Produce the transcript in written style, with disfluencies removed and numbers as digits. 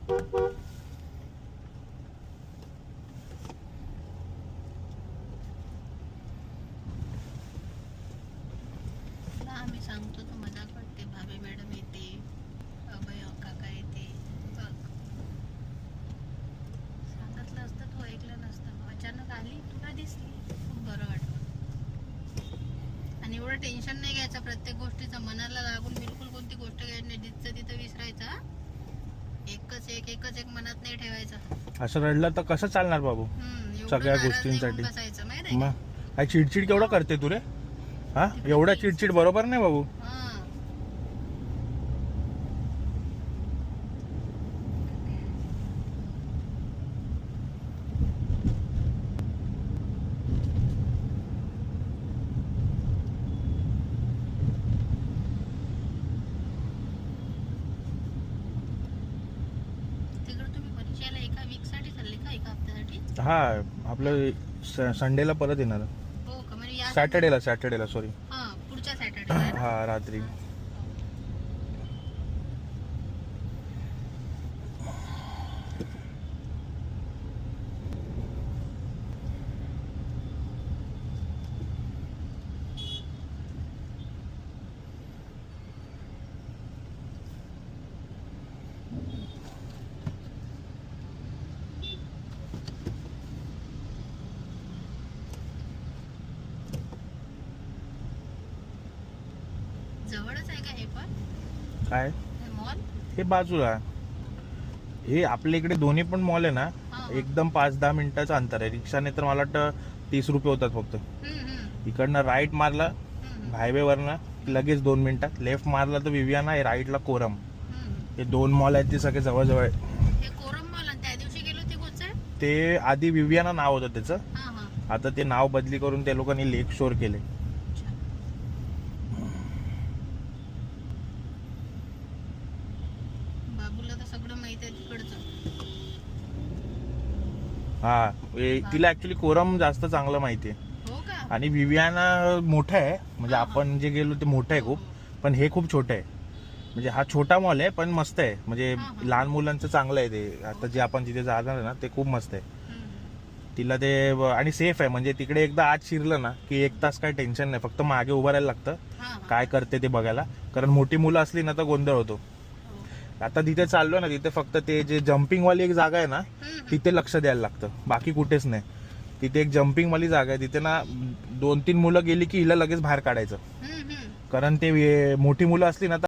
आम्ही सांगतो तर मजाक वाटते. भाभी मॅडम येते, अभय काका येते. बघ, सांगितलं असतं तू ऐकलं नसतं. अचानक आली, तुला दिसली, खूप बरं वाटलं. आणि एवढं टेन्शन नाही घ्यायचं प्रत्येक गोष्टीचं. मनाला लागून बिलकुल कोणती गोष्ट घ्यायची नाही. जिथं तिथं विसरायचा. एकच एक मनात नाही ठेवायचं. असं रडलं तर कसं चालणार बाबू सगळ्या गोष्टींसाठी. मग काय चिडचिड केवढं करते तू रे? हा, एवढा चिडचिड बरोबर नाही बाबू. हा, आपलं संडेला परत येणार. सॅटर्डेला सॉरी. पुढच्या सॅटर्डेला. हा, रात्री. जवळच आहे का हे पण? काय मॉल हे बाजूला. हे आपल्या इकडे दोन्ही पण मॉल आहे ना, एकदम 5-10 मिनिटाचं अंतर आहे. रिक्षाने तर मला वाटतं 30 रुपये होतात फक्त. इकडनं राईट मारला हायवेवरनं लगेच 2 मिनिटात. लेफ्ट मारला तर विवियाना आहे, राईटला कोरम. हे 2 मॉल आहेत ते सगळे जवळजवळ आहे. हे कोरम मॉल. आणि त्या दिवशी गेलो ते कोणचं? ते आधी विवियाना नाव होतं त्याचं. आता ते नाव बदली करून त्या लोकांनी लेक शोर केले. हा, तिला ऍक्च्युली कोरम जास्त चांगलं माहितीये. आणि विवियाना मोठं आहे, म्हणजे आपण जे गेलो ते मोठं आहे खूप. पण हे खूप छोटं आहे. म्हणजे हा छोटा मॉल आहे पण मस्त आहे. म्हणजे लहान मुलांचं चांगलं आहे ते. आता जे आपण जिथे जाणार ना ते खूप मस्त आहे. तिला ते आणि सेफ आहे. म्हणजे तिकडे एकदा आत शिरलं ना की 1 तास काय टेन्शन नाही. फक्त मागे उभं राहायला लागतं काय करते ते बघायला. कारण मोठी मुलं असली ना तर गोंधळ होतो. आता तिथे चाललो ना, तिथे फक्त ते जे जम्पिंग वाली एक जागा आहे ना तिथे लक्ष द्यायला लागतं. बाकी कुठेच नाही. तिथे एक जम्पिंग वाली जागा आहे. तिथे ना 2-3 मुलं गेली की हिला लगेच बाहेर काढायचं. कारण ते मोठी मुलं असली ना तर